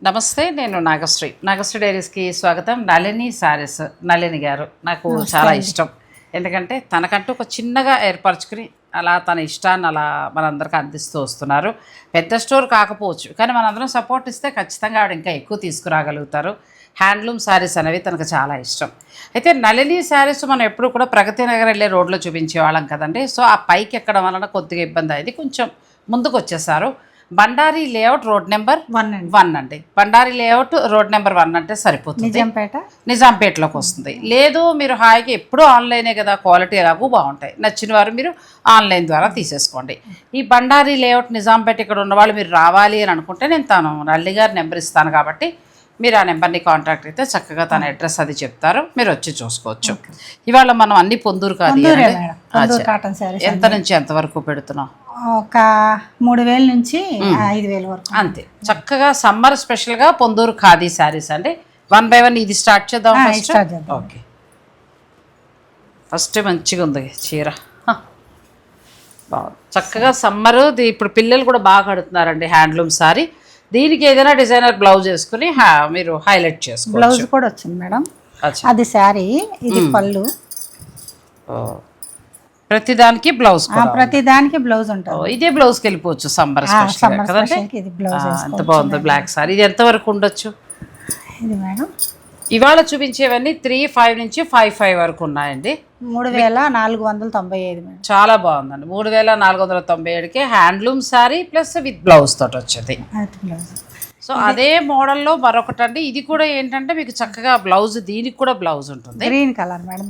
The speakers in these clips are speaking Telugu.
నమస్తే, నేను నాగశ్రీ డైరీస్కి స్వాగతం. నళిని శారీస్, నళిని గారు నాకు చాలా ఇష్టం. ఎందుకంటే తనకంటూ ఒక చిన్నగా ఏర్పరచుకుని అలా తన ఇష్టాన్ని అలా మనందరికీ అందిస్తూ వస్తున్నారు. పెద్ద స్టోర్ కాకపోవచ్చు, కానీ మనందరం సపోర్ట్ ఇస్తే ఖచ్చితంగా ఆవిడ ఇంకా ఎక్కువ తీసుకురాగలుగుతారు. హ్యాండ్లూమ్ శారీస్ అనేవి తనకు చాలా ఇష్టం. అయితే నళిని శారీస్ మనం ఎప్పుడు కూడా ప్రగతి నగర్ వెళ్ళే రోడ్లో చూపించేవాళ్ళం కదండి. సో ఆ పైకి ఎక్కడం వలన కొద్దిగా ఇబ్బంది అయింది. కొంచెం ముందుకు వచ్చేసారు. బండారీ లేఅవుట్ రోడ్ నెంబర్ 1 అండి. బండారీ లేఅవుట్ రోడ్ నెంబర్ 1 అంటే సరిపోతుంది. నిజాంపేటలోకి వస్తుంది. లేదు మీరు హాయిగా ఎప్పుడూ ఆన్లైనే కదా, క్వాలిటీ ఎలాగూ బాగుంటాయి. నచ్చిన వారు మీరు ఆన్లైన్ ద్వారా తీసేసుకోండి. ఈ బండారీ లేఅవుట్ నిజాంపేట ఇక్కడ ఉన్నవాళ్ళు మీరు రావాలి అని అనుకుంటే నేను తను నల్లి గారి నెంబర్ ఇస్తాను కాబట్టి మీరు ఆ నెంబర్ని కాంటాక్ట్ అయితే చక్కగా తన అడ్రస్ అది చెప్తారు, మీరు వచ్చి చూసుకోవచ్చు. ఇవాళ మనం అన్ని పొందూరు కాదు, ఎంత నుంచి ఎంతవరకు పెడుతున్నాం? ఒక 3000 నుంచి 5000 వరకు అంతే. చక్కగా సమ్మర్ స్పెషల్గా పొందూరు ఖాదీ శారీస్ అండి. 1 by 1 ఇది స్టార్ట్ చేద్దాం. ఓకే, ఫస్ట్ మంచిగా ఉంది చీర, బాగుంది. చక్కగా సమ్మర్ ఇప్పుడు పిల్లలు కూడా బాగా కడుతున్నారండి హ్యాండ్లూమ్ శారీ. దీనికి ఏదైనా డిజైనర్ బ్లౌజ్ వేసుకుని మీరు హైలైట్ చేసుకోవచ్చు. బ్లౌజ్ కూడా వచ్చింది మేడం, అది శారీ, ఇది పళ్ళు. ప్రతిదానికి బ్లౌజ్, ప్రతిదానికి బ్లౌజ్ ఉంటుంది. ఇదే బ్లౌజ్కి వెళ్ళిపోవచ్చు సమ్మర్ ఎంత బాగుంది బ్లాక్ సారీ. ఇది ఎంతవరకు ఉండొచ్చు? ఇది మేడం ఇవాళ చూపించేవన్నీ 3,500 నుంచి 5,500 వరకు ఉన్నాయండి. 3,495 మేడం, చాలా బాగుందండి. 3,497కే handloom sari plus with blouse తోటి వచ్చేది. సో అదే మోడల్లో మరొకటి అండి. ఇది కూడా ఏంటంటే మీకు చక్కగా బ్లౌజ్, దీనికి కూడా బ్లౌజ్ ఉంటుంది. గ్రీన్ కలర్ మేడం,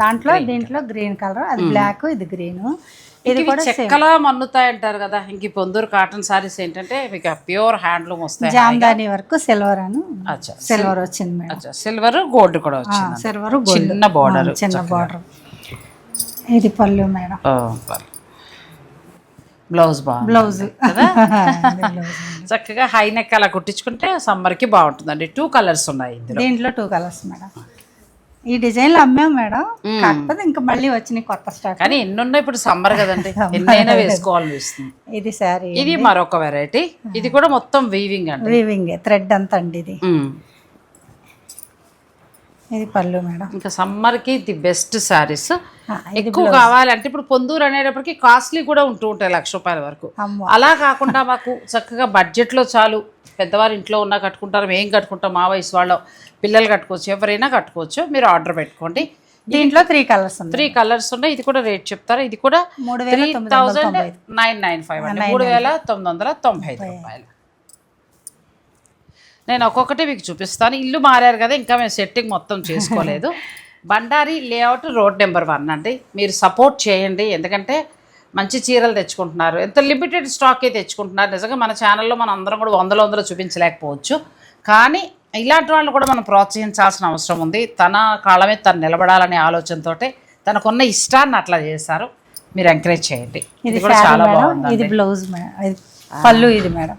దీంట్లో గ్రీన్ కలర్, అది బ్లాక్, ఇది గ్రీన్. ఇది కూడా చెక్కలా మన్నుతాయి అంటారు కదా. ఇంక పొందూరు కాటన్ సారీస్ ఏంటంటే మీకు ప్యూర్ హ్యాండ్లూమ్ వస్తాయి. జామ్దాని వరకు సిల్వర్ వచ్చింది మేడం. సిల్వర్ గోల్డ్ కూడా వచ్చింది. సిల్వర్ చిన్న బార్డర్, చిన్న బార్డర్. ఇది పళ్ళు మేడం, బ్లౌజ్ బ్లౌజ్ కదా. చక్కగా హై నెక్ అలా కుట్టించుకుంటే సమ్మర్కి బాగుంటుందండి. 2 కలర్స్ ఉన్నాయి దీంట్లో 2 కలర్స్ మేడం. ఈ డిజైన్లు అమ్మాం మేడం, కాకపోతే ఇంకా మళ్ళీ వచ్చినాయి కొత్త స్టాక్. కానీ ఎన్ని ఉన్నాయి ఇప్పుడు, సమ్మర్ కదండి, ఎన్నైనా వేసుకోవాలనిపిస్తుంది. ఇది శారీ, ఇది మరొక వెరైటీ. ఇది కూడా మొత్తం వీవింగ్ అండి, వీవింగ్ థ్రెడ్ అంతా అండి. ఇది పళ్ళు మేడం. ఇంకా సమ్మర్కి ది బెస్ట్ శారీస్. ఎక్కువ కావాలంటే ఇప్పుడు పొందూరు అనేటప్పటికి కాస్ట్లీ కూడా ఉంటూ ఉంటాయి, ₹1,00,000 వరకు. అలా కాకుండా మాకు చక్కగా బడ్జెట్లో చాలు, పెద్దవారు ఇంట్లో ఉన్నా కట్టుకుంటారు, మేము కట్టుకుంటాం, మా వయసు వాళ్ళు పిల్లలు కట్టుకోవచ్చు, ఎవరైనా కట్టుకోవచ్చు. మీరు ఆర్డర్ పెట్టుకోండి. దీంట్లో 3 కలర్స్ ఉన్నాయి. ఇది కూడా రేట్ చెప్తారా? ఇది కూడా 3,995 అండి, 3,995 రూపాయలు. నేను ఒక్కొక్కటి మీకు చూపిస్తాను. ఇల్లు మారారు కదా, ఇంకా మేము సెట్టింగ్ మొత్తం చేసుకోలేదు. బండారీ లేఅవుట్ రోడ్ నెంబర్ 1 అండి. మీరు సపోర్ట్ చేయండి, ఎందుకంటే మంచి చీరలు తెచ్చుకుంటున్నారు, ఎంత లిమిటెడ్ స్టాకే తెచ్చుకుంటున్నారు. నిజంగా మన ఛానల్లో మనం అందరం కూడా వందలు చూపించలేకపోవచ్చు, కానీ ఇలాంటి వాళ్ళు కూడా మనం ప్రోత్సహించాల్సిన అవసరం ఉంది. తన కాళ్ళ మీద తను నిలబడాలనే ఆలోచనతో తనకున్న ఇష్టాన్ని అట్లా చేశారు. మీరు ఎంకరేజ్ చేయండి. ఇది కూడా చాలా బాగుంది. ఇది బ్లౌజ్, పళ్ళు. ఇది మేడం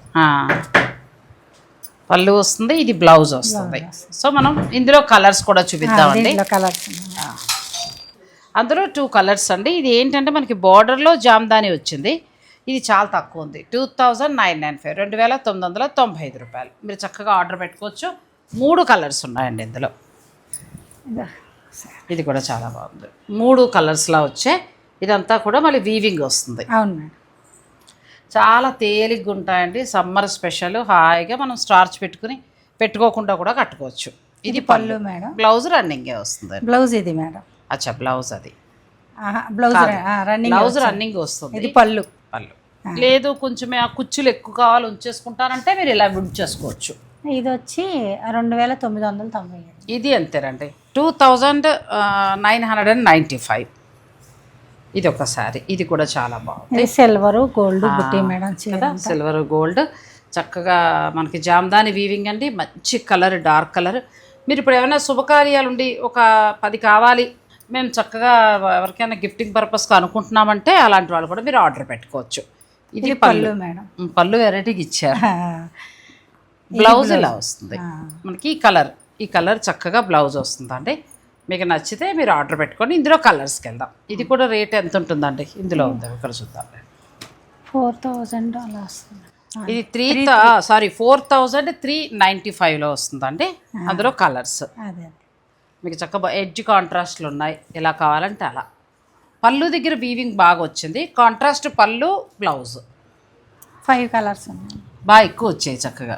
పళ్ళు వస్తుంది, ఇది బ్లౌజ్ వస్తుంది. సో మనం ఇందులో కలర్స్ కూడా చూపిద్దామండి. అందులో 2 కలర్స్ అండి. ఇది ఏంటంటే మనకి బార్డర్లో జామ్దాని వచ్చింది. ఇది చాలా తక్కువ ఉంది, 2,995, 2,995 రూపాయలు. మీరు చక్కగా ఆర్డర్ పెట్టుకోవచ్చు. 3 కలర్స్ ఉన్నాయండి ఇందులో. ఇది కూడా చాలా బాగుంది, 3 కలర్స్లా వచ్చే. ఇదంతా కూడా మళ్ళీ వీవింగ్ వస్తుంది. అవును మేడం, చాలా తేలిగ్గా ఉంటాయండి. సమ్మర్ స్పెషల్, హాయిగా మనం స్టార్చ్ పెట్టుకోకుండా కూడా కట్టుకోవచ్చు. ఇది పళ్ళు మేడం, బ్లౌజ్ రన్నింగే వస్తుంది. బ్లౌజ్ ఇది మేడం. అచ్చా, బ్లౌజ్ అది బ్లౌజ్ రన్నింగ్ వస్తుంది. ఇది పళ్ళు. లేదు కొంచెం ఆ కుచ్చులు ఎక్కువ కావాలి ఉంచేసుకుంటానంటే మీరు ఇలా ఉంచేసుకోవచ్చు. ఇది వచ్చి 2,995. ఇది అంతేనండి, 2,995. ఇది ఒక శారీ. ఇది కూడా చాలా బాగుంది. సిల్వర్ గోల్డ్ బుట్టి మేడం, సిల్వర్ గోల్డ్. చక్కగా మనకి జామ్దాని వీవింగ్ అండి, మంచి కలర్, డార్క్ కలర్. మీరు ఇప్పుడు ఏమైనా శుభకార్యాలు ఉండి ఒక 10 కావాలి, మేము చక్కగా ఎవరికైనా గిఫ్టింగ్ పర్పస్గా అనుకుంటున్నామంటే అలాంటి వాళ్ళు కూడా మీరు ఆర్డర్ పెట్టుకోవచ్చు. ఇది పళ్ళు మేడం, పళ్ళు వెరైటీకి ఇచ్చారు. బ్లౌజ్ ఇలా వస్తుంది మనకి. ఈ కలర్ చక్కగా బ్లౌజ్ వస్తుందండి. మీకు నచ్చితే మీరు ఆర్డర్ పెట్టుకొని ఇందులో కలర్స్కి వెళ్దాం. ఇది కూడా రేట్ ఎంత ఉంటుందండి? ఇందులో ఉంది, ఇక్కడ చూద్దాం. 4,000 అలా వస్తుంది. ఇది 4,395లో వస్తుందండి. అందులో కలర్స్ అదే మీకు చక్కగా ఎడ్జ్ కాంట్రాస్ట్లు ఉన్నాయి, ఎలా కావాలంటే అలా. పళ్ళు దగ్గర వీవింగ్ బాగా వచ్చింది, కాంట్రాస్ట్ పళ్ళు బ్లౌజ్ 5 కలర్స్ ఉన్నాయి. బాగా ఎక్కువ వచ్చాయి చక్కగా.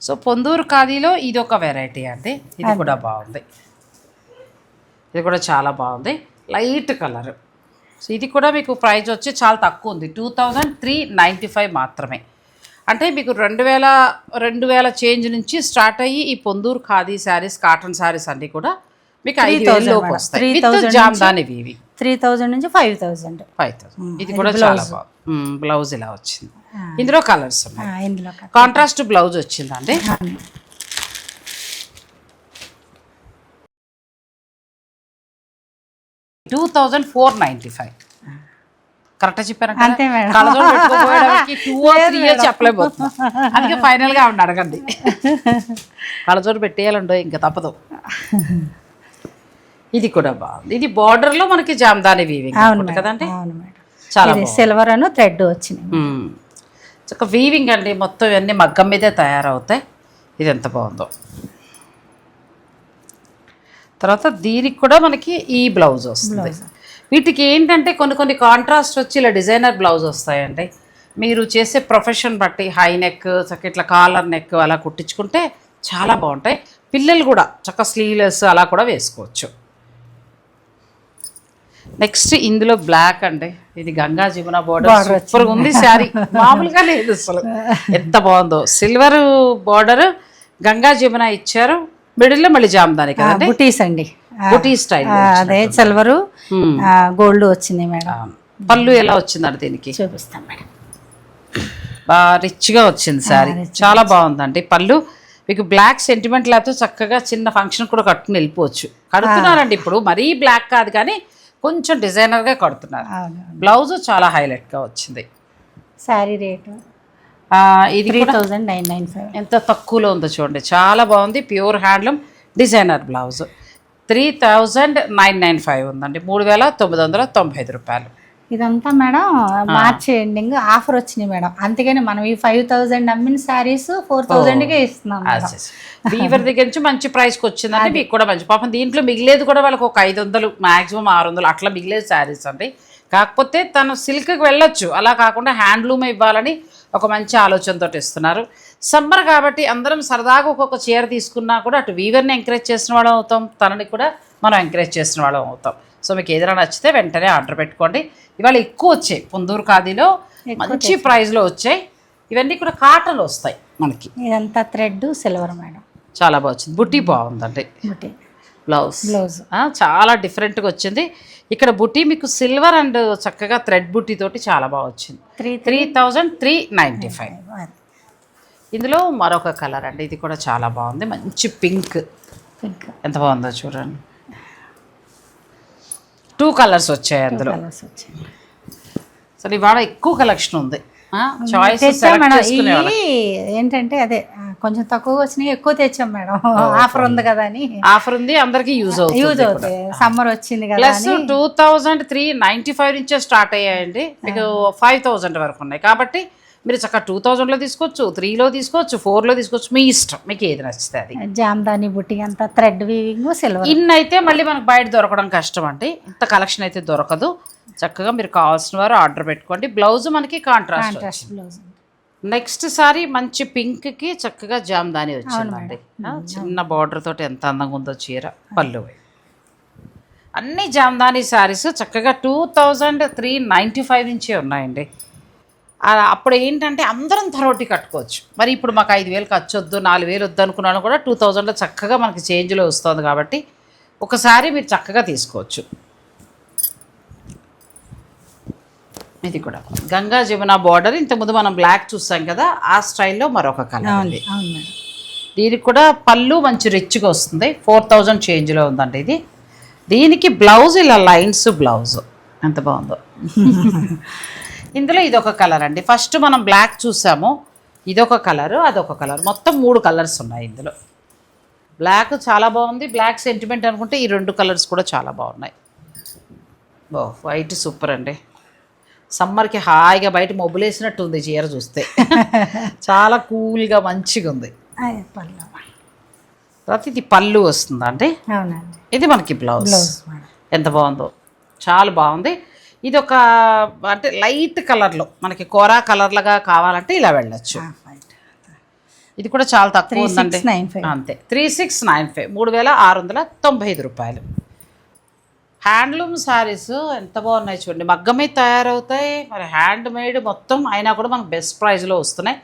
సో పొందూరు ఖాదీలో ఇది ఒక వెరైటీ అండి, ఇది కూడా బాగుంది, ఇది కూడా చాలా బాగుంది, లైట్ కలర్. సో ఇది కూడా మీకు ప్రైస్ వచ్చి చాలా తక్కువ ఉంది, 2,395 మాత్రమే. అంటే మీకు 2,000 చేంజ్ నుంచి స్టార్ట్ అయ్యి ఈ పొందూరు ఖాదీ శారీస్, కాటన్ శారీస్ అన్నీ కూడా మీకు 5,000 లోపు వస్తాయి విత్ జామ్దాని వీవింగ్. 3,000 నుంచి 5,000. ఇది కూడా చాలా బాగుంది. బ్లౌజ్ ఇలా వచ్చింది, ఇందులో కలర్స్ ఉన్నాయి, ఇందులో కాంట్రాస్ట్ బ్లౌజ్ వచ్చిందండి. 2,495 కరెక్ట్గా చెప్పారంటే అంతే మేడం. కళ్ళజోడు పెట్టుకోపోయడానికి 2 or 3 years చెప్పలేకపోతున్నా, అందుకే ఫైనల్గా ఆవిడ అడగండి. కళ్ళజోడు పెట్టేయాలండో ఇంకా తప్పదు. ఇది కూడా బాగుంది, ఇది బార్డర్లో మనకి జామ్దాని వీవింగ్ కదండి, చాలా సిల్వర్ అను థ్రెడ్ వచ్చినాయి. చక్క వీవింగ్ అండి, మొత్తం ఇవన్నీ మగ్గం మీదే తయారవుతాయి. ఇది ఎంత బాగుందో. తర్వాత దీనికి కూడా మనకి ఈ బ్లౌజ్ వస్తుంది. వీటికి ఏంటంటే కొన్ని కాంట్రాస్ట్ వచ్చి ఇలా డిజైనర్ బ్లౌజ్ వస్తాయండి. మీరు చేసే ప్రొఫెషన్ బట్టి హై నెక్, చక్క ఇట్లా కాలర్ నెక్ అలా కుట్టించుకుంటే చాలా బాగుంటాయి. పిల్లలు కూడా చక్క స్లీవ్లెస్ అలా కూడా వేసుకోవచ్చు. నెక్స్ట్ ఇందులో బ్లాక్ అండి, ఇది గంగా జమున బోర్డర్ సూపర్గా ఉంది శారీ, మామూలుగా లేదు అసలు, ఎంత బాగుందో. సిల్వర్ బోర్డర్ గంగా జమున ఇచ్చారు, మిడిల్లో మళ్ళీ జామ్దాని కదండి, బుటీస్ అండి, బుటీ స్టైల్. అదే సిల్వర్ గోల్డ్ వచ్చింది మేడం. పళ్ళు ఎలా వచ్చిందండి దీనికి చూపిస్తాం మేడం. బాగా రిచ్గా వచ్చింది శారీ, చాలా బాగుందండి. పళ్ళు మీకు బ్లాక్ సెంటిమెంట్ లేకపోతే చక్కగా చిన్న ఫంక్షన్ కూడా కట్టుకుని వెళ్ళిపోవచ్చు. కడుతున్నారండి ఇప్పుడు, మరీ బ్లాక్ కాదు కానీ కొంచెం డిజైనర్గా కడుతున్నారు. బ్లౌజ్ చాలా హైలైట్గా వచ్చింది. శారీ రేటు ఇది 3,995. ఎంత తక్కువలో ఉందో చూడండి, చాలా బాగుంది. ప్యూర్ హ్యాండ్లూమ్ డిజైనర్ బ్లౌజ్ 3,995 ఉందండి, 3,995 రూపాయలు. ఇదంతా మేడం మార్చి ఎండింగ్ ఆఫర్ వచ్చినాయి మేడం, అందుకని మనం ఈ 5,000 అమ్మిన శారీస్ 4,000కే ఇస్తున్నాం. వీవర్ దగ్గర నుంచి మంచి ప్రైస్కి వచ్చిందంటే మీకు కూడా మంచి. పాపం దీంట్లో మిగిలేదు కూడా వాళ్ళకి ఒక 500 మ్యాక్సిమం 600 అట్లా మిగిలేదు శారీస్ అండి. కాకపోతే తను సిల్క్కి వెళ్ళొచ్చు, అలా కాకుండా హ్యాండ్లూమ్ ఇవ్వాలని ఒక మంచి ఆలోచనతో ఇస్తున్నారు. సమ్మర్ కాబట్టి అందరం సరదాగా ఒక్కొక్క చీర తీసుకున్నా కూడా అటు వీవర్ని ఎంకరేజ్ చేసిన వాళ్ళం అవుతాం, తనని కూడా మనం ఎంకరేజ్ చేసిన వాళ్ళం అవుతాం. సో మీకు ఏదైనా నచ్చితే వెంటనే ఆర్డర్ పెట్టుకోండి. ఇవాళ ఎక్కువ వచ్చాయి పొందూరు ఖాదీలో, మంచి ప్రైస్లో వచ్చాయి. ఇవన్నీ కూడా కాటన్ వస్తాయి మనకి. ఇదంతా థ్రెడ్ సిల్వర్ మేడం, చాలా బాగా వచ్చింది. బుట్టి బాగుందండి, బుట్టి బ్లౌజ్ బ్లౌజ్ చాలా డిఫరెంట్గా వచ్చింది. ఇక్కడ బుట్టి మీకు సిల్వర్ అండ్ చక్కగా థ్రెడ్ బుట్టి తోటి చాలా బాగా వచ్చింది. 3,395. ఇందులో మరొక కలర్ అండి, ఇది కూడా చాలా బాగుంది, మంచి పింక్. ఎంత బాగుందో చూడండి, 2 కలర్స్ వచ్చాయి అందులో. అసలు ఇవాళ ఎక్కువ కలెక్షన్ ఉంది, చాయిస్ ఏంటంటే అదే కొంచెం తక్కువ వచ్చినాయి, ఎక్కువ తెచ్చాం మేడం. ఆఫర్ ఉంది కదా అని, ఆఫర్ ఉంది, అందరికి యూజ్ అవుతుంది. సమ్మర్ వచ్చింది కదా. ప్లస్ 2,395 నుంచే స్టార్ట్ అయ్యాయండి, మీకు 5,000 వరకు ఉన్నాయి. కాబట్టి మీరు చక్కగా 2,000లో తీసుకోవచ్చు, 3లో తీసుకోవచ్చు, 4లో తీసుకోవచ్చు, మీ ఇష్టం, మీకు ఏది నచ్చితే అది. జామ్దాని బుట్టి అంతా థ్రెడ్ వీవింగ్ సిల్వర్. ఇన్నైతే మళ్ళీ మనకు బయట దొరకడం కష్టం అండి, ఇంత కలెక్షన్ అయితే దొరకదు. చక్కగా మీరు కావాల్సిన వారు ఆర్డర్ పెట్టుకోండి. బ్లౌజ్ మనకి కాంట్రాస్ట్ బ్లౌజ్. నెక్స్ట్ సారీ మంచి పింక్కి చక్కగా జామ్దాని వచ్చిందండి, చిన్న బార్డర్ తోటి ఎంత అందంగా ఉందో చీర. పళ్ళు అన్ని జామ్దాని శారీస్ చక్కగా 2,395 నుంచే ఉన్నాయండి. అప్పుడు ఏంటంటే అందరం థరోటి కట్టుకోవచ్చు. మరి ఇప్పుడు మాకు 5,000 ఖర్చు వద్దు, 4,000 వద్దు అనుకున్నాను కూడా 2,000లో చక్కగా మనకి చేంజ్లో వస్తుంది. కాబట్టి ఒకసారి మీరు చక్కగా తీసుకోవచ్చు. ఇది కూడా గంగా జమున బార్డర్, ఇంతకుముందు మనం బ్లాక్ చూసాం కదా, ఆ స్టైల్లో మరొక కలర్. దీనికి కూడా పళ్ళు మంచి రిచ్గా వస్తుంది, 4,000 చేంజ్లో ఉందండి ఇది. దీనికి బ్లౌజ్ ఇలా లైన్స్ బ్లౌజ్, ఎంత బాగుందో. ఇందులో ఇదొక కలర్ అండి, ఫస్ట్ మనం బ్లాక్ చూసాము, ఇదొక కలరు, అదొక కలర్, మొత్తం 3 కలర్స్ ఉన్నాయి ఇందులో. బ్లాక్ చాలా బాగుంది, బ్లాక్ సెంటిమెంట్ అనుకుంటే ఈ 2 కలర్స్ కూడా చాలా బాగున్నాయి. వైట్ సూపర్ అండి, సమ్మర్కి హాయిగా బయట మొబ్బులేసినట్టు ఉంది చీర చూస్తే. చాలా కూల్గా మంచిగా ఉంది. అది పళ్ళు. తర్వాత ఇది పళ్ళు వస్తుందండి. అవునండి. ఇది మనకి బ్లౌజ్. మేడం. ఎంత బాగుందో, చాలా బాగుంది. ఇది ఒక అంటే లైట్ కలర్లో మనకి కోరా కలర్లుగా కావాలంటే ఇలా వెళ్ళచ్చు. ఇది కూడా చాలా తక్కువ ఉందండి. 3695. అంతే 3695, 3695 రూపాయలు. హ్యాండ్లూమ్ శారీస్ ఎంత బాగున్నాయి చూడండి, మగ్గం మీద తయారవుతాయి, మరి హ్యాండ్ మేడ్ మొత్తం అయినా కూడా మనకు బెస్ట్ ప్రైస్లో వస్తున్నాయి.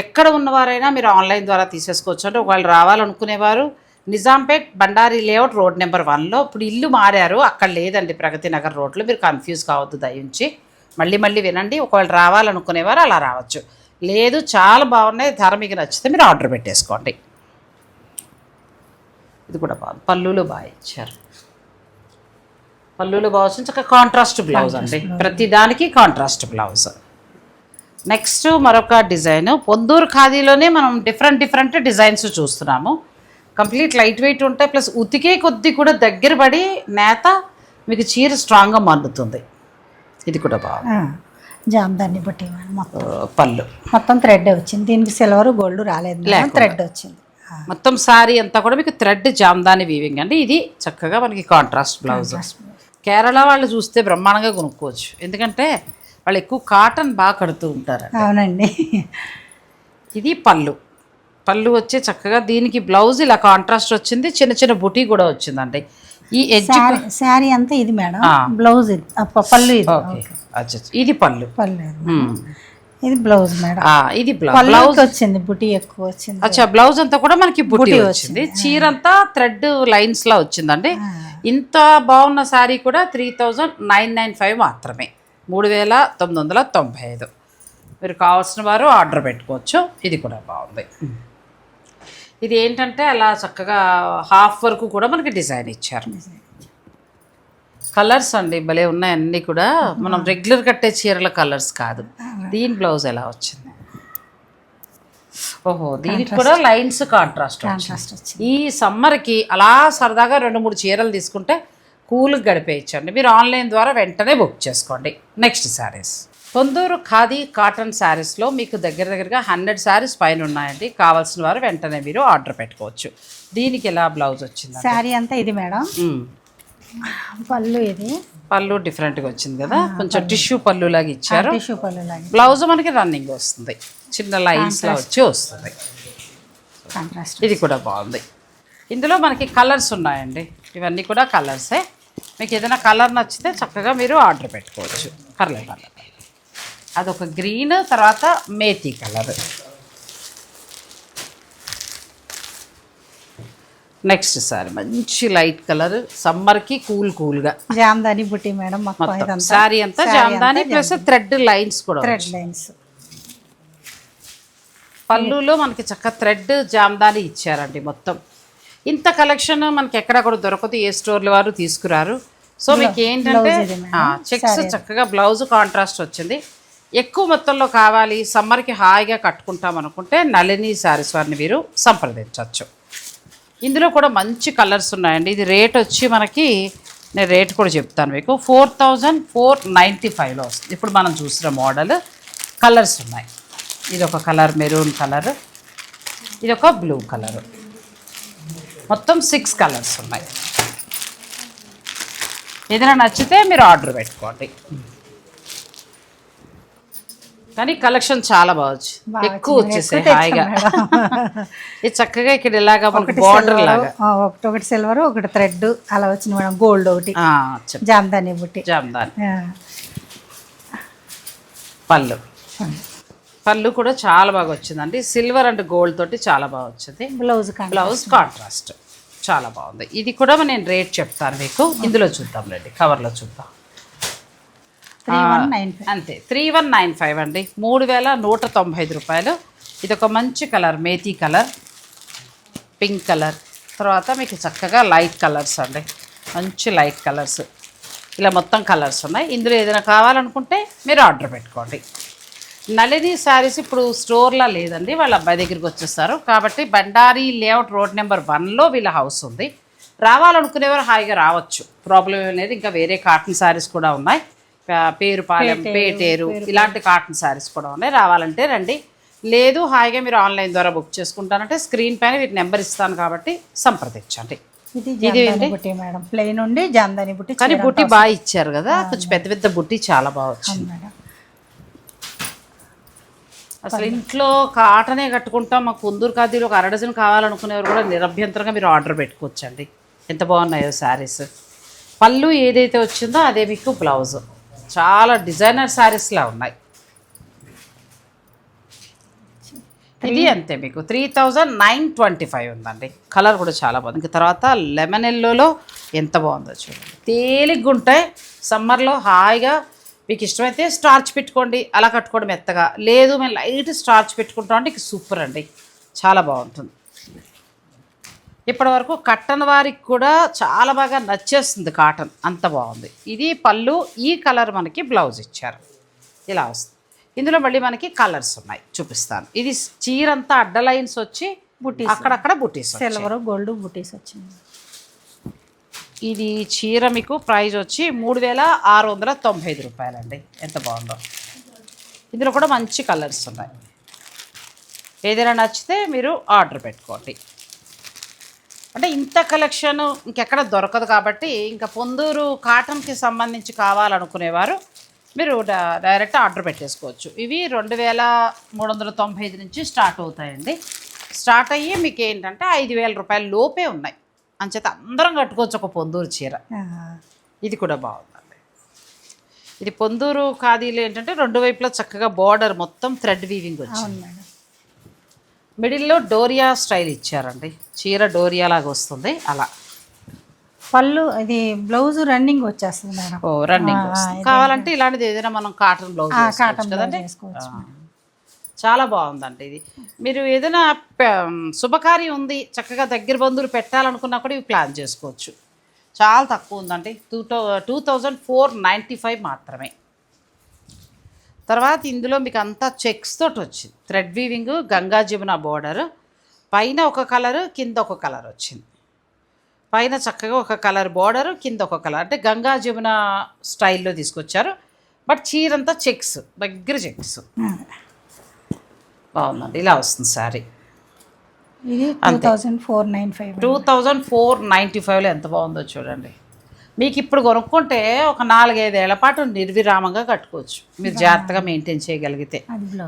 ఎక్కడ ఉన్నవారైనా మీరు ఆన్లైన్ ద్వారా తీసేసుకోవచ్చు. అంటే ఒకవేళ రావాలనుకునేవారు Nizampet Bandari layout road number 1లో, ఇప్పుడు ఇల్లు మారారు, అక్కడ లేదండి ప్రగతి నగర్ రోడ్లో. మీరు కన్ఫ్యూజ్ కావద్దు దయించి, మళ్ళీ వినండి. ఒకవేళ రావాలనుకునేవారు అలా రావచ్చు. లేదు చాలా బాగున్నాయి, ధర మీకు నచ్చితే మీరు ఆర్డర్ పెట్టేసుకోండి. ఇది కూడా బాగుంది, పళ్ళులు బాగా ఇచ్చారు. పళ్ళులు బాగా వచ్చింది, చక్కగా కాంట్రాస్ట్ బ్లౌజ్ అండి, ప్రతి దానికి కాంట్రాస్ట్ బ్లౌజ్. నెక్స్ట్ మరొక డిజైన్, పొందూరు ఖాదీలోనే మనం డిఫరెంట్ డిజైన్స్ చూస్తున్నాము. కంప్లీట్ లైట్ వెయిట్ ఉంటాయి, ప్లస్ ఉతికే కొద్దీ కూడా దగ్గర పడి నేత మీకు చీర స్ట్రాంగ్గా మన్నుతుంది. ఇది కూడా బాగుంది. జామ్దాని బట్టి మొత్తం పళ్ళు మొత్తం థ్రెడ్ వచ్చింది, దీనికి సిల్వర్ గోల్డ్ రాలేదు, థ్రెడ్ వచ్చింది. మొత్తం శారీ అంతా కూడా మీకు థ్రెడ్ జామ్దాని వీవింగ్ అండి. ఇది చక్కగా మనకి కాంట్రాస్ట్ బ్లౌజ్. కేరళ వాళ్ళు చూస్తే బ్రహ్మాండంగా కొనుక్కోవచ్చు, ఎందుకంటే వాళ్ళు ఎక్కువ కాటన్ బాగా కడుతూ ఉంటారు. అవునండి. ఇది పళ్ళు. పళ్ళు వచ్చి చక్కగా దీనికి బ్లౌజ్ ఇలా కాంట్రాస్ట్ వచ్చింది, చిన్న బుటీ కూడా వచ్చిందండి. ఈ ఎడ్జ్ శారీ అంతా ఇది మేడం, బ్లౌజ్ ఇది, పళ్ళు ఇది. ఇది పళ్ళు. ఇది బ్లౌజ్ మేడం. ఇది బ్లౌజ్ వచ్చింది, బుటీ ఎక్కువ వచ్చింది. అచ్చా, బ్లౌజ్ అంతా కూడా మనకి బుటీ వచ్చింది. చీర అంతా థ్రెడ్ లైన్స్ లా వచ్చిందండి. ఇంత బాగున్న శారీ కూడా 3995 మాత్రమే, 3995. మీరు కావాల్సిన వారు ఆర్డర్ పెట్టుకోవచ్చు. ఇది కూడా బాగుంది. ఇది ఏంటంటే అలా చక్కగా హాఫ్ వరకు కూడా మనకి డిజైన్ ఇచ్చారు. కలర్స్ అండి భలే ఉన్నాయి అన్నీ కూడా, మనం రెగ్యులర్ కట్టే చీరల కలర్స్ కాదు. దీని బ్లౌజ్ ఎలా వచ్చింది, ఓహో దీనికి కూడా లైన్స్ కాంట్రాస్ట్ వచ్చింది. ఈ సమ్మర్కి అలా సరదాగా 2-3 చీరలు తీసుకుంటే కూల్గా గడిపేయచ్చండి. మీరు ఆన్లైన్ ద్వారా వెంటనే బుక్ చేసుకోండి. నెక్స్ట్ శారీస్, పొందూరు ఖాదీ కాటన్ శారీస్లో మీకు దగ్గరగా 100 శారీస్ పైన ఉన్నాయండి. కావాల్సిన వారు వెంటనే మీరు ఆర్డర్ పెట్టుకోవచ్చు. దీనికి ఎలా బ్లౌజ్ వచ్చింది, శారీ అంతా ఇది మేడం. పళ్ళు ఇది, పళ్ళు డిఫరెంట్గా వచ్చింది కదా, కొంచెం టిష్యూ పళ్ళు లాగా ఇచ్చారు. టిష్యూ పళ్ళు లాగా. బ్లౌజ్ మనకి రన్నింగ్ వస్తుంది, చిన్న లైన్స్లో వచ్చి వస్తుంది. ఇది కూడా బాగుంది. ఇందులో మనకి కలర్స్ ఉన్నాయండి, ఇవన్నీ కూడా కలర్సే. మీకు ఏదైనా కలర్ నచ్చితే చక్కగా మీరు ఆర్డర్ పెట్టుకోవచ్చు. కలర్ అదొక గ్రీన్, తర్వాత మేతి కలర్. నెక్స్ట్ సారీ మంచి లైట్ కలర్, సమ్మర్కి కూల్గా జామ్దాని బుట్టి మేడం. మొత్తం శారీ అంతా జామ్దాని ప్లస్ థ్రెడ్ లైన్స్ కూడా, థ్రెడ్ లైన్స్. పళ్ళులో మనకి చక్కగా థ్రెడ్ జామ్దాని ఇచ్చారండి. మొత్తం ఇంత కలెక్షన్ మనకి ఎక్కడ కూడా దొరకదు, ఏ స్టోర్ల వారు తీసుకురారు. సో మీకు ఏంటంటే చెక్స్ చక్కగా బ్లౌజ్ కాంట్రాస్ట్ వచ్చింది. ఎక్కువ మొత్తంలో కావాలి, సమ్మర్కి హాయిగా కట్టుకుంటాం అనుకుంటే నళిని శారీస్ వారిని మీరు సంప్రదించవచ్చు. ఇందులో కూడా మంచి కలర్స్ ఉన్నాయండి. ఇది రేట్ వచ్చి మనకి, నేను రేట్ కూడా చెప్తాను మీకు, 4495లో వస్తుంది. ఇప్పుడు మనం చూసిన మోడల్ కలర్స్ ఉన్నాయి. ఇది ఒక కలర్ మెరూన్ కలర్, ఇది ఒక బ్లూ కలర్, మొత్తం 6 కలర్స్ ఉన్నాయి. ఏదైనా నచ్చితే మీరు ఆర్డర్ పెట్టుకోండి. కానీ కలెక్షన్ చాలా బాగుంది, ఎక్కువ వచ్చేసాయి హాయిగా. ఇది చక్కగా ఇక్కడ ఇలాగా మనకి బార్డర్ లాగా, ఒకటి సిల్వర్ ఒకటి థ్రెడ్ అలా వచ్చింది మేడం. గోల్డ్ ఒకటి, జామ్దాని బుట్టి, జామ్దాని పళ్ళు. పళ్ళు కూడా చాలా బాగా వచ్చిందండి, సిల్వర్ అండ్ గోల్డ్ తోటి చాలా బాగా వచ్చింది. బ్లౌజ్ కాంట్రాస్ట్ చాలా బాగుంది. ఇది కూడా నేను రేట్ చెప్తాను మీకు. ఇందులో చూద్దాం రండి, కవర్లో చూద్దాం. 3195 అంతే, 3195 అండి, 3195 రూపాయలు. ఇది ఒక మంచి colour, methi colour, pink colour, తర్వాత మీకు చక్కగా లైట్ కలర్స్ అండి, మంచి లైట్ కలర్స్. ఇలా మొత్తం కలర్స్ ఉన్నాయి. ఇందులో ఏదైనా కావాలనుకుంటే మీరు ఆర్డర్ పెట్టుకోండి. నళిని శారీస్ ఇప్పుడు స్టోర్లో లేదండి, వాళ్ళ అబ్బాయి దగ్గరికి వచ్చేస్తారు. కాబట్టి బండారి లేఅవుట్ రోడ్ నెంబర్ 1లో వీళ్ళ హౌస్ ఉంది. రావాలనుకునేవారు హాయిగా రావచ్చు, ప్రాబ్లం ఏం లేదు. ఇంకా వేరే కాటన్ శారీస్ కూడా ఉన్నాయి. పేరుపాలెం, పేటేరు ఇలాంటి కాటన్ శారీస్ కూడా ఉన్నాయి. రావాలంటే రండి, లేదు హాయిగా మీరు ఆన్లైన్ ద్వారా బుక్ చేసుకుంటానంటే స్క్రీన్ పైన వీటి నెంబర్ ఇస్తాను కాబట్టి సంప్రదించండి. ఇది జాందాని బుట్టి మేడం, ప్లెయిన్ ఉండి జాందాని బుట్టి. కానీ బుట్టి బాగా ఇచ్చారు కదా, కొంచెం పెద్ద పెద్ద బుట్టి చాలా బాగా వచ్చింది మేడం. అసలు ఇంట్లో కాటనే కట్టుకుంటాం, మాకు కుందూరు ఖాదీలు ఒక 1 డజన్ కావాలనుకునేవారు కూడా నిరభ్యంతరంగా మీరు ఆర్డర్ పెట్టుకోవచ్చండి. ఎంత బాగున్నాయో శారీస్. పళ్ళు ఏదైతే వచ్చిందో అదే మీకు బ్లౌజ్. చాలా డిజైనర్ శారీస్లా ఉన్నాయి. ఇది అంతే మీకు 3925 ఉందండి. కలర్ కూడా చాలా బాగుంది. ఇంకా తర్వాత లెమన్ ఎల్లోలో ఎంత బాగుందో చూడండి. తేలిగ్గా ఉంటాయి. సమ్మర్లో హాయిగా మీకు ఇష్టమైతే స్టార్చ్ పెట్టుకోండి, అలా కట్టుకోవడం మెత్తగా. లేదు మేము లైట్ స్టార్చ్ పెట్టుకుంటాం అంటే ఇక సూపర్ అండి, చాలా బాగుంటుంది. ఇప్పటివరకు కట్టన్ వారికి కూడా చాలా బాగా నచ్చేస్తుంది కాటన్, అంత బాగుంది. ఇది పళ్ళు, ఈ కలర్ మనకి బ్లౌజ్ ఇచ్చారు, ఇలా వస్తుంది. ఇందులో మళ్ళీ మనకి కలర్స్ ఉన్నాయి, చూపిస్తాను. ఇది చీర అంతా అడ్డ లైన్స్ వచ్చి బుటీస్, అక్కడక్కడ బుటీస్, సిల్వర్ గోల్డ్ బుటీస్ వచ్చింది. ఇది చీర మీకు ప్రైస్ వచ్చి 3695 రూపాయలండి. ఎంత బాగుందో. ఇందులో కూడా మంచి కలర్స్ ఉన్నాయి. ఏదైనా నచ్చితే మీరు ఆర్డర్ పెట్టుకోండి. అంటే ఇంత కలెక్షన్ ఇంకెక్కడ దొరకదు కాబట్టి ఇంకా పొందూరు కాటన్కి సంబంధించి కావాలనుకునేవారు మీరు డైరెక్ట్ ఆర్డర్ పెట్టేసుకోవచ్చు. ఇవి 2395 నుంచి స్టార్ట్ అవుతాయండి. స్టార్ట్ అయ్యి మీకు ఏంటంటే 5000 రూపాయల లోపే ఉన్నాయి. అంచేత అందరం కట్టుకోవచ్చు ఒక పొందూరు చీర. ఇది కూడా బాగుందండి. ఇది పొందూరు ఖాదీలు ఏంటంటే 2 వైపులా చక్కగా బార్డర్ మొత్తం థ్రెడ్ వీవింగ్ వచ్చింది. మిడిల్లో డోరియా స్టైల్ ఇచ్చారండి. చీర డోరియా లాగా వస్తుంది అలా. పళ్ళు ఇది బ్లౌజ్ రన్నింగ్ వచ్చేస్తుంది మేడం. ఓ రన్నింగ్ కావాలంటే ఇలాంటిది ఏదైనా మనం కాటన్ బ్లౌజ్ కదండి. చాలా బాగుందండి ఇది. మీరు ఏదైనా శుభకార్యం ఉంది, చక్కగా దగ్గర బంధువులు పెట్టాలనుకున్నా కూడా ఇవి ప్లాన్ చేసుకోవచ్చు. చాలా తక్కువ ఉందండి, 2495 మాత్రమే. తర్వాత ఇందులో మీకు అంతా చెక్స్ తోటి వచ్చింది. Thread weaving, Ganga Jamuna border, పైన ఒక కలరు కింద ఒక కలర్ వచ్చింది. పైన చక్కగా ఒక కలర్ బోర్డర్, కింద ఒక కలర్, అంటే గంగా జమున స్టైల్లో తీసుకొచ్చారు. బట్ చీరంతా చెక్స్, దగ్గర చెక్స్. బాగుందండి, ఇలా వస్తుంది శారీ. ఇది 2495లో ఎంత బాగుందో చూడండి. మీకు ఇప్పుడు కొనుక్కుంటే ఒక 4-5 ఏళ్ల పాటు నిర్విరామంగా కట్టుకోవచ్చు మీరు జాగ్రత్తగా మెయింటైన్ చేయగలిగితే.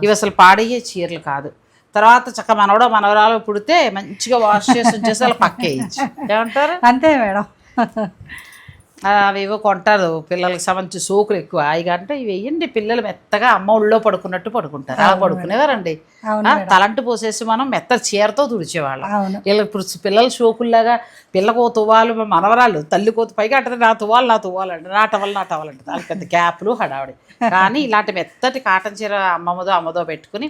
ఇవి అసలు పాడయ్యే చీరలు కాదు. తర్వాత చక్క మనవడో మనవరాలు పుడితే మంచిగా వాష్ చేసి ఉంచేసి అలా పక్కేయచ్చు. ఏమంటారు? అంతే మేడం. అవేవో కొంటారు పిల్లలకి సంబంధించి సోకులు ఎక్కువ. ఇక అంటే ఇవి వేయండి, పిల్లలు మెత్తగా అమ్మ ఒళ్ళో పడుకున్నట్టు పడుకుంటారు. అలా పడుకునేవారండి. తలంటు పోసేసి మనం మెత్త చీరతో తుడిచేవాళ్ళం. వీళ్ళకి ఇప్పుడు పిల్లల సోకుల్లాగా పిల్లకు తువ్వాలు, మనవరాలు తల్లి కోత పైగా అంటే నా తువ్వాలి అంటే నా టవల్ అంటే వాళ్ళకి పెద్ద గ్యాప్లు హడావిడి. కానీ ఇలాంటి మెత్తటి కాటన్ చీర అమ్మదో పెట్టుకుని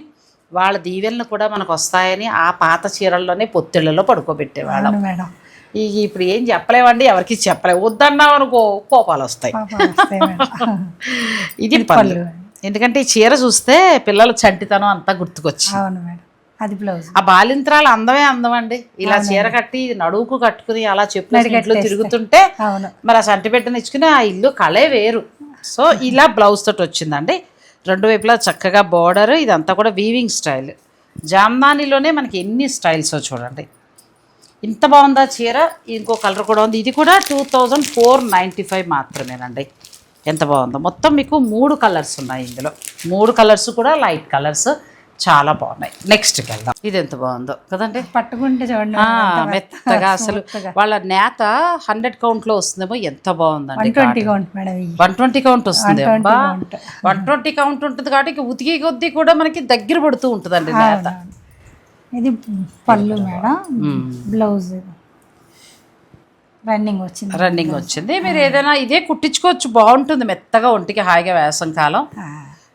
వాళ్ళ దీవెనలు కూడా మనకు వస్తాయని ఆ పాత చీరల్లోనే పొత్తిళ్లలో పడుకోబెట్టేవాళ్ళం. ఇప్పుడు ఏం చెప్పలేమండి, ఎవరికి చెప్పలేము. వద్దన్నాం అనుకో కోపాలు వస్తాయి. ఇది పళ్ళు. ఎందుకంటే ఈ చీర చూస్తే పిల్లల చంటితనం అంతా గుర్తుకొచ్చి, ఆ బాలింత్రాలు అందమే అందమండి. ఇలా చీర కట్టి నడువుకు కట్టుకుని అలా చెప్పులు ఇంట్లో తిరుగుతుంటే మరి ఆ సంటి పెట్టని ఇచ్చుకుని ఆ ఇల్లు కళే వేరు. సో ఇలా బ్లౌజ్ తోటి వచ్చిందండి. 2 వైపులా చక్కగా బార్డర్. ఇదంతా కూడా వీవింగ్ స్టైల్. జామ్దానిలోనే మనకి ఎన్ని స్టైల్స్ చూడండి. ఇంత బాగుందా చీర. ఇంకో కలర్ కూడా ఉంది. ఇది కూడా 2495 మాత్రమేనండి. ఎంత బాగుందో. మొత్తం మీకు 3 కలర్స్ ఉన్నాయి ఇందులో. 3 కలర్స్ కూడా లైట్ కలర్స్, చాలా బాగున్నాయి. నెక్స్ట్కి వెళ్దాం. ఇది ఎంత బాగుందో కదండి. పట్టుకుంటే చూడండి మెత్తగా. అసలు వాళ్ళ నేత 100 కౌంట్లో వస్తుందేమో. ఎంత బాగుందండి. 120 కౌంట్ వస్తుంది. 120 కౌంట్ ఉంటుంది కాబట్టి ఉతికి కొద్దీ కూడా మనకి దగ్గర పడుతూ ఉంటుందండి నేత. ఇది పళ్ళు మేడం. బ్లౌజ్ రన్నింగ్ వచ్చింది. మీరు ఏదైనా ఇదే కుట్టించుకోవచ్చు, బాగుంటుంది. మెత్తగా ఒంటికి హాయిగా వేసం కాలం.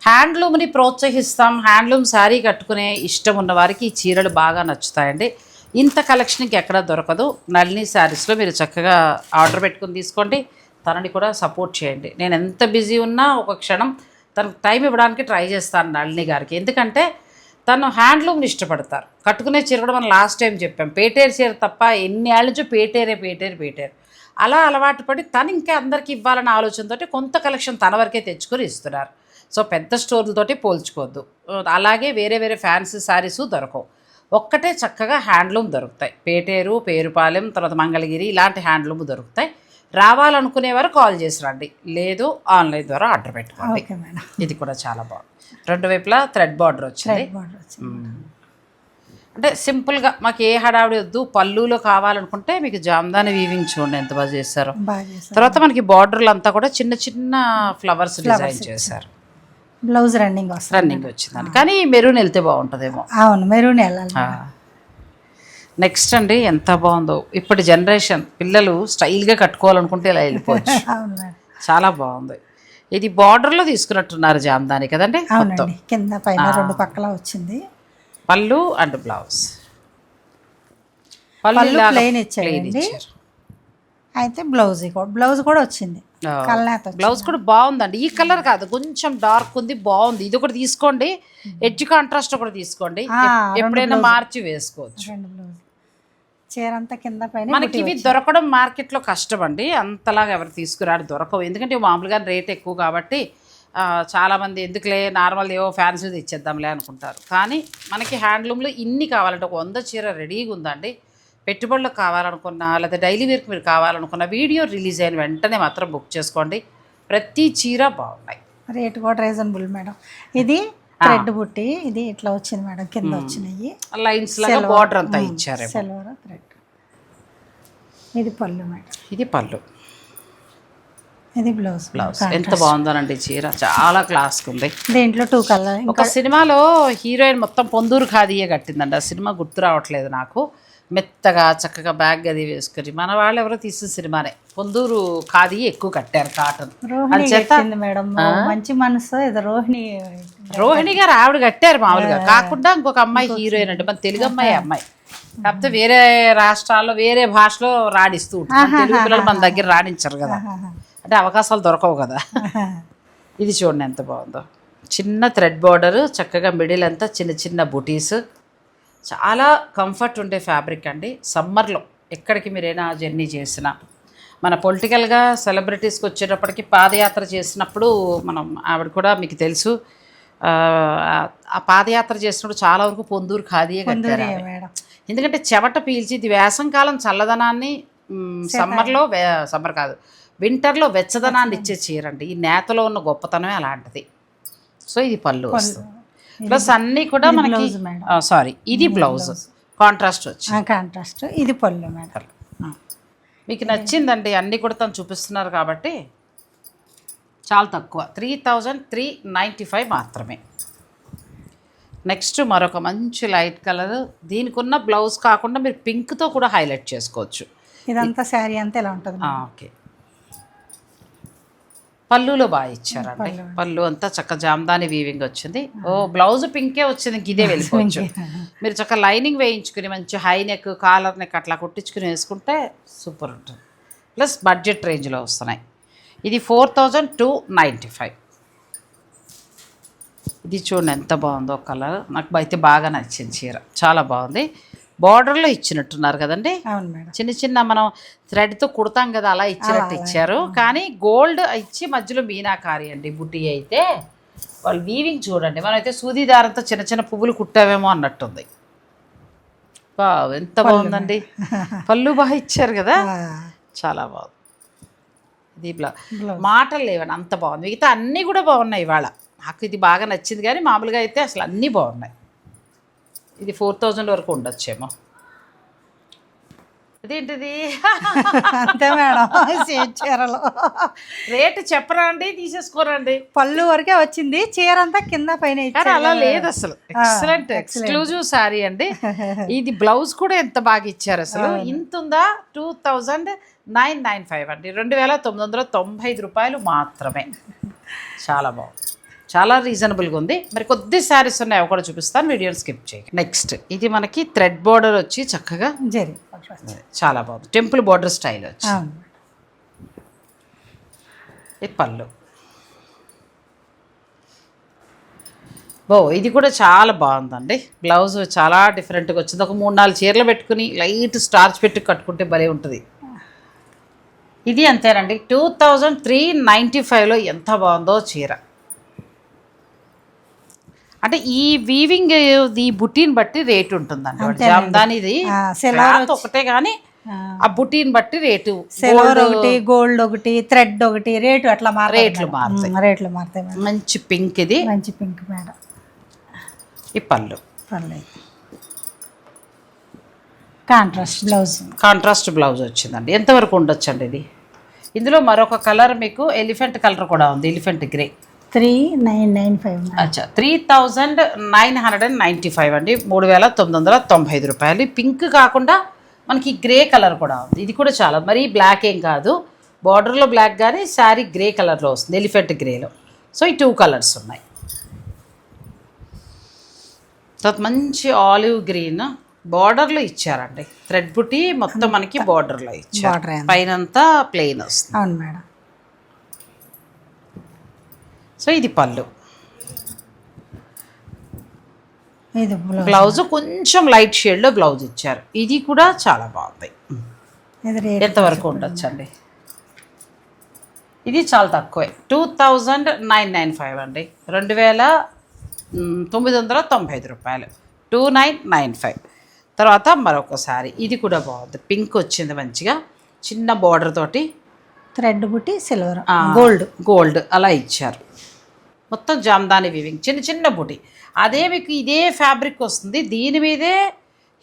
హ్యాండ్లూమ్ని ప్రోత్సహిస్తాం. హ్యాండ్లూమ్ శారీ కట్టుకునే ఇష్టం ఉన్న వారికి ఈ చీరలు బాగా నచ్చుతాయండి. ఇంత కలెక్షన్కి ఎక్కడ దొరకదు. నళిని శారీస్లో మీరు చక్కగా ఆర్డర్ పెట్టుకుని తీసుకోండి. తనని కూడా సపోర్ట్ చేయండి. నేను ఎంత బిజీ ఉన్నా ఒక క్షణం తనకు టైం ఇవ్వడానికి ట్రై చేస్తాను నళిని గారికి. ఎందుకంటే తను హ్యాండ్లూమ్ని ఇష్టపడతారు. కట్టుకునే చీర కూడా మనం లాస్ట్ టైం చెప్పాం, పేటేరు చీర తప్ప ఎన్ని ఏళ్ళ నుంచో పేటేరే. అలా అలవాటు పడి తను ఇంకా అందరికీ ఇవ్వాలన్న ఆలోచనతోటి కొంత కలెక్షన్ తన వరకే తెచ్చుకొని ఇస్తున్నారు. సో పెద్ద స్టోర్లతోటి పోల్చుకోవద్దు. అలాగే వేరే వేరే ఫ్యాన్సీ శారీస్ దొరకవు. ఒక్కటే చక్కగా హ్యాండ్లూమ్ దొరుకుతాయి. పేటేరు, పేరుపాలెం, తర్వాత మంగళగిరి ఇలాంటి హ్యాండ్లూమ్ దొరుకుతాయి. రావాలనుకునేవారు కాల్ చేసి రండి, లేదు ఆన్లైన్ ద్వారా ఆర్డర్ పెట్టుకోండి. Okay madam. ఇది కూడా చాలా బాగుంది. రెండు వైపులా థ్రెడ్ బార్డర్ వచ్చింది. అంటే సింపుల్గా మాకు ఏ హడావిడి వద్దు, పళ్ళులో కావాలనుకుంటే మీకు జామ్దాని వీవింగ్ చూడండి ఎంత బాగా చేశారు. తర్వాత మనకి బార్డర్లు అంతా కూడా చిన్న చిన్న ఫ్లవర్స్ డిజైన్ చేశారు. బ్లౌజ్ రన్నింగ్ వస్తుంది. రన్నింగ్ వచ్చిందండి, కానీ మెరూన్ వెళ్తే బాగుంటుందేమో. అవును, మెరూన్ వెళ్ళాలి. నెక్స్ట్ అండి ఎంత బాగుందో. ఇప్పటి జనరేషన్ పిల్లలు స్టైల్గా కట్టుకోవాలనుకుంటే ఇలా వెళ్ళిపోవచ్చు. అవును మేడం, చాలా బాగుంది. ఇది బార్డర్లో తీసుకున్నట్టున్నారు జామ్దాని కదండి. అవునండి, కింద పైన రెండు పక్కల వచ్చింది. పళ్ళు అండ్ బ్లౌజ్. పళ్ళు ప్లెయిన్ ఇచ్చారండి. అయితే బ్లౌజ్ కూడా వచ్చింది. బ్లౌజ్ కూడా బాగుందండి. ఈ కలర్ కాదు, కొంచెం డార్క్ ఉంది, బాగుంది. ఇది ఒకటి తీసుకోండి, ఎడ్జ్ కాంట్రాస్ట్ ఒకటి తీసుకోండి, ఎప్పుడైనా మార్చి వేసుకోవచ్చు. చీర అంతా కింద పైన. మనకి ఇవి దొరకడం మార్కెట్లో కష్టం అండి, అంతలాగా ఎవరు తీసుకురాడు, దొరకవు. ఎందుకంటే మామూలుగా రేట్ ఎక్కువ కాబట్టి చాలామంది ఎందుకులే నార్మల్ ఏవో ఫ్యాన్సీలు ఇచ్చేద్దాంలే అనుకుంటారు. కానీ మనకి హ్యాండ్లూమ్లో ఇన్ని కావాలంటే ఒక 100 చీర రెడీగా ఉందండి. పెట్టుబడులకు కావాలనుకున్నా, లేదా డైలీ వేర్కి మీరు కావాలనుకున్న వీడియో రిలీజ్ అయిన వెంటనే మాత్రం బుక్ చేసుకోండి. ప్రతి చీర బాగున్నాయి. రేట్ కూడా రీజనబుల్ మేడం. ఇది థ్రెడ్ బుట్టి, ఇది ఇట్లా వచ్చింది మేడం, కింద వచ్చినాయి లైన్స్ లాగా బార్డర్ అంతా ఇచ్చారు. Silver thread. ఇది పళ్ళు మేడం. ఇది పళ్ళు, ఇది బ్లౌజ్. ఎంత బాగుందోనండి చీర, చాలా క్లాస్గా ఉంది. దీంట్లో 2 కలర్. ఒక సినిమాలో హీరోయిన్ మొత్తం పొందూరు ఖాదీయే కట్టిందండి. ఆ సినిమా గుర్తు రావట్లేదు నాకు. మెత్తగా చక్కగా బ్యాగ్ అది వేసుకుని మన వాళ్ళు ఎవరో తీసిన సినిమానే. పొందూరు ఖాదీ ఎక్కువ కట్టారు, కాటన్. మేడం మంచి మనసు. రోహిణి గారు ఆవిడ కట్టారు మామూలుగా. కాకుండా ఇంకొక అమ్మాయి హీరోయిన్ అంటే మన తెలుగు అమ్మాయి. కాకపోతే వేరే రాష్ట్రాల్లో వేరే భాషలో రాణిస్తూ ఉంటారు. తెలుగు పిల్లలు మన దగ్గర రాణించరు కదా, అంటే అవకాశాలు దొరకవు కదా. ఇది చూడండి ఎంత బాగుందో. చిన్న థ్రెడ్ బార్డర్, చక్కగా మిడిల్ అంతా చిన్న చిన్న బుటీస్. చాలా కంఫర్ట్ ఉండే ఫ్యాబ్రిక్ అండి. సమ్మర్లో ఎక్కడికి మీరైనా జర్నీ చేసినా, మన పొలిటికల్గా సెలబ్రిటీస్కి వచ్చేటప్పటికి పాదయాత్ర చేసినప్పుడు మనం ఆవిడ కూడా మీకు తెలుసు, ఆ పాదయాత్ర చేసినప్పుడు చాలా వరకు పొందూరు ఖాదీయే కట్టారు. ఎందుకంటే చెమట పీల్చి, ఇది వేసంకాలం చల్లదనాన్ని, సమ్మర్ కాదు వింటర్లో వెచ్చదనాన్ని ఇచ్చే చీర అండి. ఈ నేతలో ఉన్న గొప్పతనమే అలాంటిది. సో ఇది పళ్ళు వస్తుంది. ప్లస్ అన్నీ కూడా మనకి ఇది బ్లౌజ్ కాంట్రాస్ట్ కాంట్రాస్ట్. ఇది పళ్ళు మేడం. మీకు నచ్చిందండి. అన్నీ కూడా తను చూపిస్తున్నారు కాబట్టి చాలా తక్కువ, 3395 మాత్రమే. నెక్స్ట్ మరొక మంచి లైట్ కలర్. దీనికి ఉన్న బ్లౌజ్ కాకుండా మీరు పింక్తో కూడా హైలైట్ చేసుకోవచ్చు. ఇదంతా శారీ అంతా ఎలా ఉంటుంది. ఓకే, పళ్ళులో బాగా ఇచ్చారండి. పళ్ళు అంతా చక్క జామ్దాని వీవింగ్ వచ్చింది. బ్లౌజ్ పింకే వచ్చింది, ఇదే వెళ్ళిపోవచ్చు. మీరు చక్క లైనింగ్ వేయించుకుని మంచి హై నెక్, కాలర్ నెక్ అట్లా కుట్టించుకుని వేసుకుంటే సూపర్ ఉంటుంది. ప్లస్ బడ్జెట్ రేంజ్లో వస్తున్నాయి. ఇది 4295. ఇది చూడండి ఎంత బాగుందో కలర్. నాకు అయితే బాగా నచ్చింది చీర, చాలా బాగుంది. బార్డర్లో ఇచ్చినట్టున్నారు కదండి. చిన్న చిన్న మనం థ్రెడ్తో కుడతాం కదా, అలా ఇచ్చినట్టు ఇచ్చారు. కానీ గోల్డ్ ఇచ్చి మధ్యలో మీనాకారి అండి బుట్టి. అయితే వాళ్ళు వీవింగ్ చూడండి, మనమైతే సూది దారంతో చిన్న చిన్న పువ్వులు కుట్టావేమో అన్నట్టుంది. ఎంత బాగుందండి. పళ్ళు బాగా ఇచ్చారు కదా, చాలా బాగుంది. ఇది మాటలు లేవండి, అంత బాగుంది. మిగతా అన్నీ కూడా బాగున్నాయి. ఇవాళ నాకు ఇది బాగా నచ్చింది, కానీ మామూలుగా అయితే అసలు అన్నీ బాగున్నాయి. ఇది 4000 వరకు ఉండొచ్చేమో. ఇదేంటిది అంతే మేడం, చీరలో రేటు చెప్పరా అండి, తీసేసుకోరండి. పళ్ళు వరకే వచ్చింది, చీర అంతా కింద పైన. అలా లేదు అసలు. ఎక్సలెంట్ ఎక్స్క్లూజివ్ శారీ అండి. ఇది బ్లౌజ్ కూడా ఎంత బాగా ఇచ్చారు అసలు. ఇంత ఉందా. 2995 అండి, 2995 రూపాయలు మాత్రమే. చాలా బాగుంది, చాలా రీజనబుల్గా ఉంది. మరి కొద్ది శారీస్ ఉన్నాయి, అవి కూడా చూపిస్తాను, వీడియోని స్కిప్ చేయండి. నెక్స్ట్ ఇది మనకి థ్రెడ్ బార్డర్ వచ్చి చక్కగా చాలా బాగుంది, టెంపుల్ బార్డర్ స్టైల్ వచ్చి. ఇది పళ్ళు. ఇది కూడా చాలా బాగుందండి. బ్లౌజ్ చాలా డిఫరెంట్గా వచ్చింది. ఒక 3-4 చీరలు పెట్టుకుని లైట్ స్టార్చ్ పెట్టి కట్టుకుంటే భలే ఉంటుంది. ఇది అంతేనండి 2395లో ఎంత బాగుందో చీర. అంటే ఈ వీవింగ్ ఈ బుటీని బట్టి రేట్ ఉంటుందండి. జామ్దానిది క్లాత్ ఒకటే కానీ ఆ బుటీని బట్టి రేటు, సిల్వర్ ఒకటి, గోల్డ్ ఒకటి, థ్రెడ్ ఒకటి, రేటు అట్లా రేట్లు మారుతాయి. రేట్లు మారుతాయి మేడం. మంచి పింక్, ఇది మంచి పింక్ మేడం. ఈ పళ్ళు పర్లేదు. కాంట్రాస్ట్ బ్లౌజ్ వచ్చిందండి. ఎంతవరకు ఉండొచ్చండి ఇది? ఇందులో మరొక కలర్ మీకు ఎలిఫెంట్ కలర్ కూడా ఉంది, ఎలిఫెంట్ గ్రే. 3995. అచ్చా 3995 అండి, 3995 రూపాయలు. పింక్ కాకుండా మనకి గ్రే కలర్ కూడా ఉంది. ఇది కూడా చాలా, మరీ బ్లాక్ ఏం కాదు, బార్డర్లో బ్లాక్ కానీ శారీ గ్రే కలర్లో వస్తుంది, ఎలిఫెంట్ గ్రేలో. సో ఈ 2 కలర్స్ ఉన్నాయి. తర్వాత మంచి ఆలివ్ గ్రీన్ బార్డర్లో ఇచ్చారండి, థ్రెడ్ బుటీ మొత్తం మనకి బార్డర్లో ఇచ్చారు, పైనంతా ప్లెయిన్ వస్తుంది. అవును మేడం. సో ఇది పళ్ళు. ఇది బ్లౌజ్ కొంచెం లైట్ షేడ్లో బ్లౌజ్ ఇచ్చారు, ఇది కూడా చాలా బాగుంది. ఎంతవరకు ఉండొచ్చండి? ఇది చాలా తక్కువే, 2995 అండి, 2995 రూపాయలు, 2995. తర్వాత మరొకసారి ఇది కూడా బాగుంది, పింక్ వచ్చింది మంచిగా, చిన్న బార్డర్ తోటి థ్రెడ్ బుట్టి, సిల్వర్, గోల్డ్ అలా ఇచ్చారు. మొత్తం జామ్దాని వీవింగ్, చిన్న చిన్న బుటీ. అదే మీకు ఇదే ఫ్యాబ్రిక్ వస్తుంది, దీని మీదే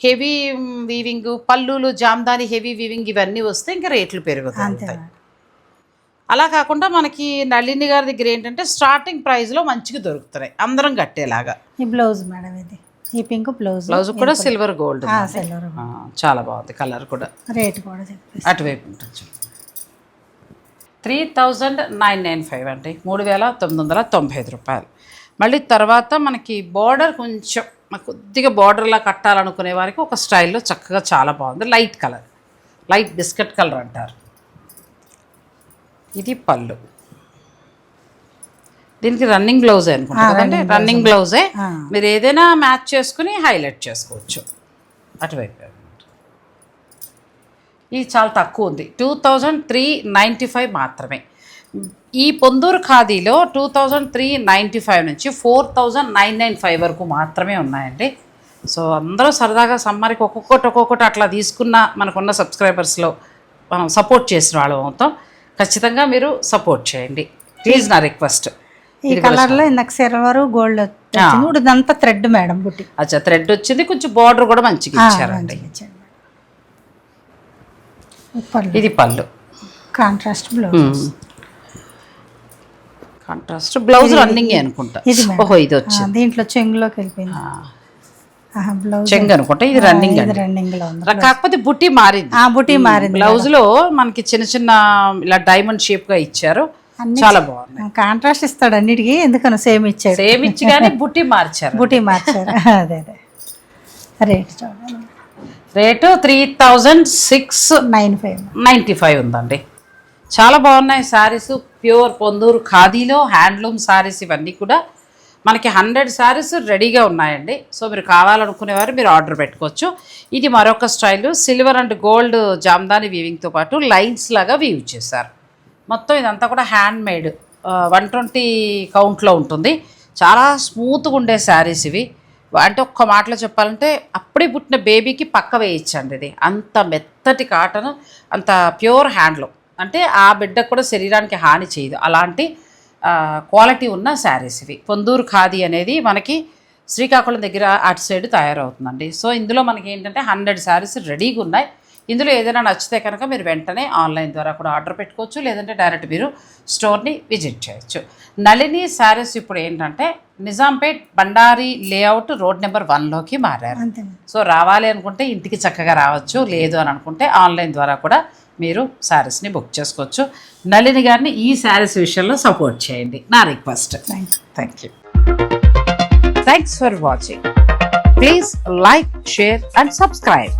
హెవీ వీవింగ్, పళ్ళులు జామ్దాని హెవీ వీవింగ్ ఇవన్నీ వస్తే ఇంకా రేట్లు పెరుగుతాయి. అలా కాకుండా మనకి నళిని గారి దగ్గర ఏంటంటే స్టార్టింగ్ ప్రైస్లో మంచిగా దొరుకుతున్నాయి, అందరం కట్టేలాగా. ఈ బ్లౌజ్ మేడం, ఇది ఈ పింక్ బ్లౌజ్ కూడా సిల్వర్ గోల్డ్, చాలా బాగుంది కలర్ కూడా. రేట్ కూడా అటువైపు ఉంటుంది. 3995 అండి, 3995 రూపాయలు. మళ్ళీ తర్వాత మనకి బార్డర్ కొంచెం కొద్దిగా బార్డర్లా కట్టాలనుకునే వారికి ఒక స్టైల్లో చక్కగా చాలా బాగుంది, light colour, light biscuit colour అంటారు. ఇది పళ్ళు, దీనికి రన్నింగ్ బ్లౌజే అనుకుంటా కదండి, రన్నింగ్ బ్లౌజే. మీరు ఏదైనా మ్యాచ్ చేసుకుని హైలైట్ చేసుకోవచ్చు. అటువైపు ఇది చాలా తక్కువ ఉంది, 2395 మాత్రమే. ఈ పొందూరు ఖాదీలో 2395 నుంచి 4995 వరకు మాత్రమే ఉన్నాయండి. సో అందరూ సరదాగా సమ్మర్కి ఒక్కొక్కటి అట్లా తీసుకున్న మనకున్న సబ్స్క్రైబర్స్లో మనం సపోర్ట్ చేసిన వాళ్ళం అవుతాం. ఖచ్చితంగా మీరు సపోర్ట్ చేయండి ప్లీజ్, నా రిక్వెస్ట్. ఈ కలర్లో ఇందాక సిల్వర్ గోల్డ్ వచ్చింది, ఇదంతా థ్రెడ్ మేడం బుట్టి. అచ్చా థ్రెడ్ వచ్చింది, కొంచెం బార్డర్ కూడా మంచిగా ఇచ్చారండి. ఇది పళ్ళు, contrast blouse. Contrast blouse running అనుకుంటా. ఓహో ఇది వచ్చింది, దీంట్లో చెంగులోకి వెళ్ళిపోయింది చెంగు అనుకుంటా. ఇది రన్నింగ్ లో ఉంది, కాకపోతే బుట్టి మారింది. బుట్టి మారింది. బ్లౌజ్ లో మనకి చిన్న చిన్న ఇలా డైమండ్ షేప్ గా ఇచ్చారు, చాలా బాగుంది. కాంట్రాస్ట్ ఇస్తాడు అన్నిటికీ, ఎందుకని సేమ్ ఇచ్చాడు, సేమ్ ఇచ్చి కానీ బుట్టి మార్చారు. అదే రేట్ చూడండి, రేటు 3695 ఉందండి. చాలా బాగున్నాయి శారీస్, ప్యూర్ పొందూరు ఖాదీలో హ్యాండ్లూమ్ శారీస్. ఇవన్నీ కూడా మనకి 100 శారీస్ రెడీగా ఉన్నాయండి. సో మీరు కావాలనుకునేవారు మీరు ఆర్డర్ పెట్టుకోవచ్చు. ఇది మరొక style, silver and gold Jamdani వీవింగ్తో పాటు లైన్స్ లాగా వీవ్ చేశారు. మొత్తం ఇదంతా కూడా హ్యాండ్ మేడ్, 120 కౌంట్లో ఉంటుంది. చాలా స్మూత్గా ఉండే శారీస్ ఇవి. అంటే ఒక్క మాటలో చెప్పాలంటే అప్పుడే పుట్టిన బేబీకి పక్క వేయించండి. ఇది అంత మెత్తటి కాటన్, అంత ప్యూర్ హ్యాండ్లూమ్, అంటే ఆ బిడ్డకు కూడా శరీరానికి హాని చేయదు, అలాంటి క్వాలిటీ ఉన్న శారీస్ ఇవి. పొందూరు ఖాదీ అనేది మనకి శ్రీకాకుళం దగ్గర అటు సైడ్ తయారవుతుందండి. సో ఇందులో మనకి ఏంటంటే 100 శారీస్ రెడీగా ఉన్నాయి. ఇందులో ఏదైనా నచ్చితే కనుక మీరు వెంటనే ఆన్లైన్ ద్వారా కూడా ఆర్డర్ పెట్టుకోవచ్చు, లేదంటే డైరెక్ట్ మీరు స్టోర్ని విజిట్ చేయొచ్చు. నళిని శారీస్ ఇప్పుడు ఏంటంటే Nizampet Bandari layout road number 1లోకి మారారు. సో రావాలి అనుకుంటే ఇంటికి చక్కగా రావచ్చు, లేదు అని అనుకుంటే ఆన్లైన్ ద్వారా కూడా మీరు శారీస్ని బుక్ చేసుకోవచ్చు. నళిని గారిని ఈ శారీస్ విషయంలో సపోర్ట్ చేయండి, నా request. Thank you. Thanks for watching. Please like, share and subscribe.